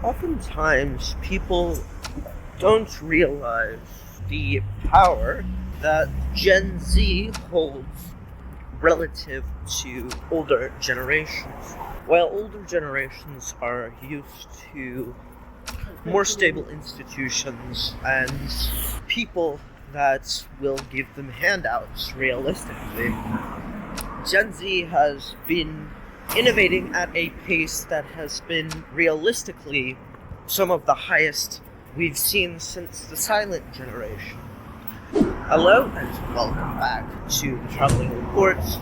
Oftentimes, people don't realize the power that Gen Z holds relative to older generations. While older generations are used to more stable institutions and people that will give them handouts realistically, Gen Z has been innovating at a pace that has been realistically some of the highest we've seen since the silent generation. Hello and welcome back to the Traveling Reports.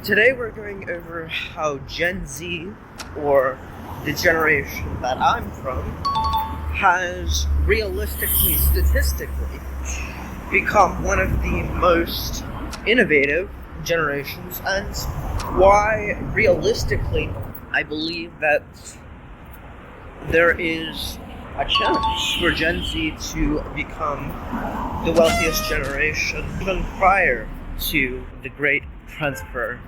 Today we're going over how Gen Z, or the generation that I'm from, has realistically, statistically, become one of the most innovative generations, and why realistically I believe that there is a chance for Gen Z to become the wealthiest generation even prior to the great transfer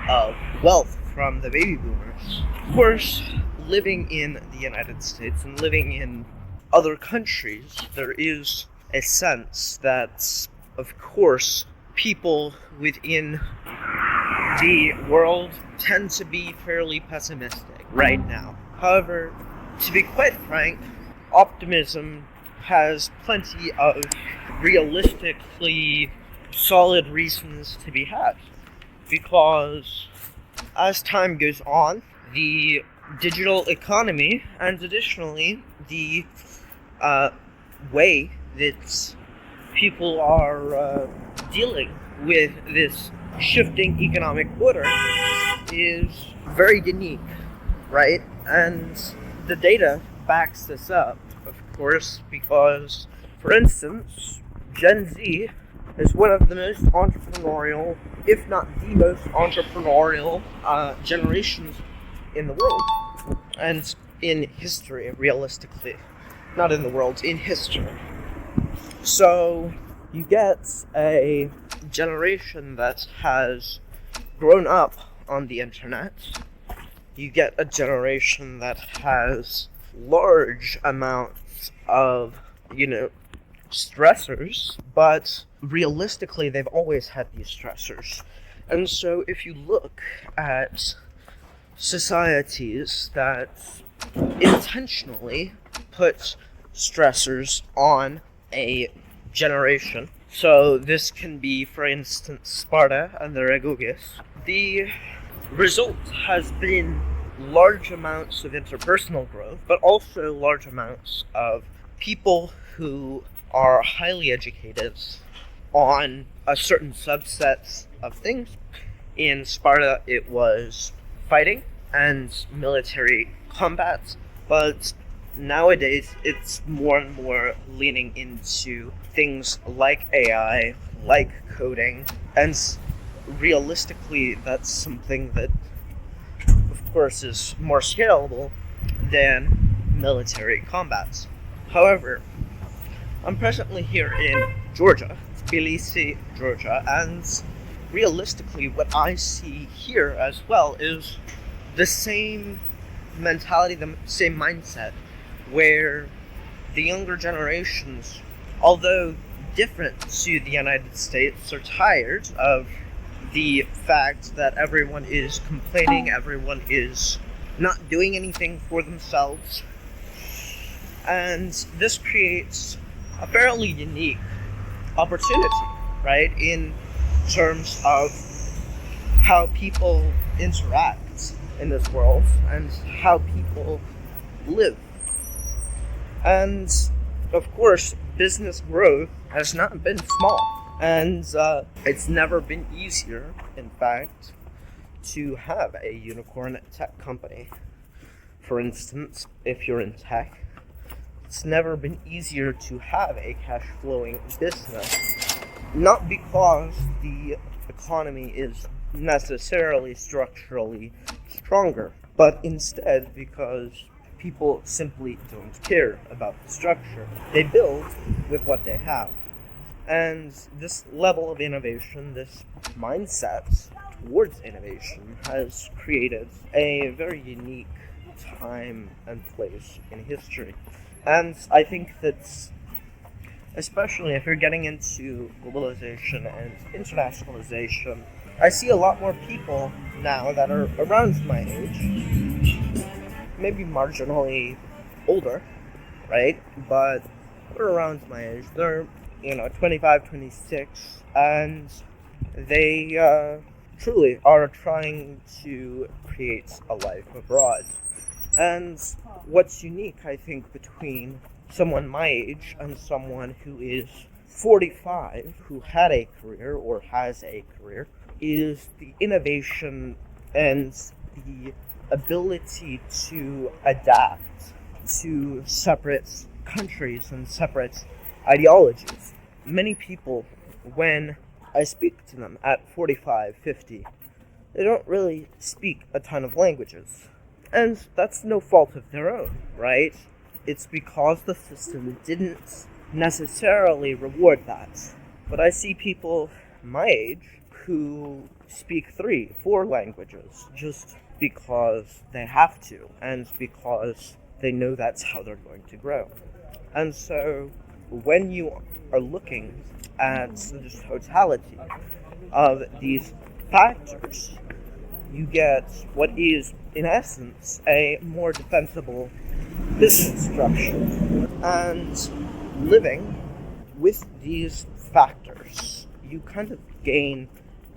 of wealth from the baby boomers. Of course, living in the United States and living in other countries, there is a sense that, of course, people within the world tend to be fairly pessimistic right now. However, to be quite frank, optimism has plenty of realistically solid reasons to be had, because as time goes on, the digital economy and additionally the way that people are dealing with this shifting economic order is very unique, right? And the data backs this up, of course, because, for instance, Gen Z is one of the most entrepreneurial, if not the most entrepreneurial generations in the world, and in history, realistically. Not in the world, in history. So you get a generation that has grown up on the internet. You get a generation that has large amounts of, stressors, but realistically they've always had these stressors. And so if you look at societies that intentionally put stressors on a generation, so this can be, for instance, Sparta and the Regugists, the result has been large amounts of interpersonal growth, but also large amounts of people who are highly educated on a certain subset of things. In Sparta, it was fighting and military combat, but nowadays it's more and more leaning into things like AI, like coding, and realistically that's something that, of course, is more scalable than military combat. However, I'm presently here in Georgia, Tbilisi, Georgia, and realistically what I see here as well is the same mentality, the same mindset, where the younger generations, although different to the United States, are tired of the fact that everyone is complaining, everyone is not doing anything for themselves. And this creates a fairly unique opportunity, right, in terms of how people interact in this world and how people live. And of course, business growth has not been small, and it's never been easier, in fact, to have a unicorn tech company. For instance, if you're in tech, it's never been easier to have a cash-flowing business, not because the economy is necessarily structurally stronger, but instead because people simply don't care about the structure. They build with what they have. And this level of innovation, this mindset towards innovation, has created a very unique time and place in history. And I think that, especially if you're getting into globalization and internationalization, I see a lot more people now that are around my age, maybe marginally older, right? But they're around my age. They're, 25, 26, and they truly are trying to create a life abroad. And what's unique, I think, between someone my age and someone who is 45, who had a career or has a career, is the innovation and the ability to adapt to separate countries and separate ideologies. Many people, when I speak to them at 45, 50, they don't really speak a ton of languages. And that's no fault of their own, right? It's because the system didn't necessarily reward that. But I see people my age who speak 3, 4 languages just because they have to, and because they know that's how they're going to grow. And so when you are looking at the totality of these factors, you get what is, in essence, a more defensible business structure. And living with these factors, you kind of gain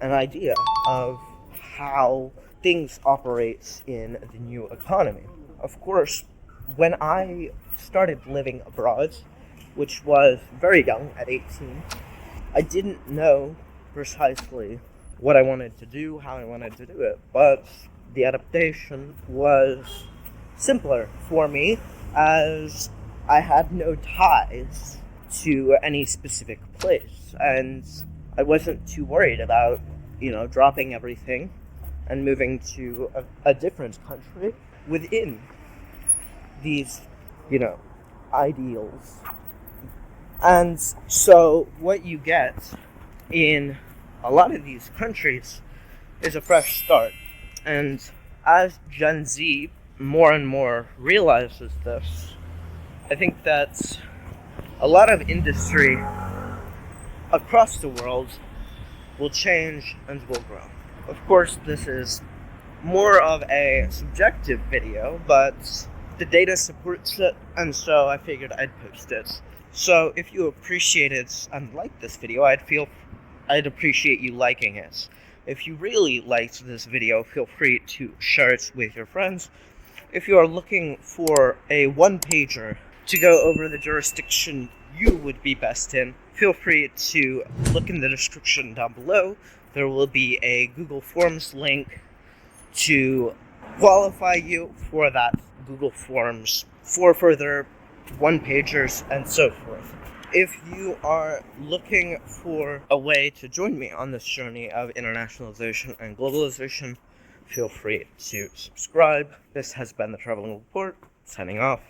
an idea of how things operate in the new economy. Of course, when I started living abroad, which was very young, at 18, I didn't know precisely what I wanted to do, how I wanted to do it, but the adaptation was simpler for me as I had no ties to any specific place, and I wasn't too worried about, dropping everything and moving to a different country within these, ideals. And so what you get in a lot of these countries is a fresh start. And as Gen Z more and more realizes this, I think that a lot of industry across the world will change and will grow. Of course, this is more of a subjective video, but the data supports it, and so I figured I'd post it. So if you appreciate it and like this video, I'd appreciate you liking it. If you really liked this video, feel free to share it with your friends. If you are looking for a one-pager to go over the jurisdiction you would be best in, feel free to look in the description down below. There will be a Google Forms link to qualify you for that Google Forms for further one-pagers and so forth. If you are looking for a way to join me on this journey of internationalization and globalization, feel free to subscribe. This has been the Traveling Report, signing off.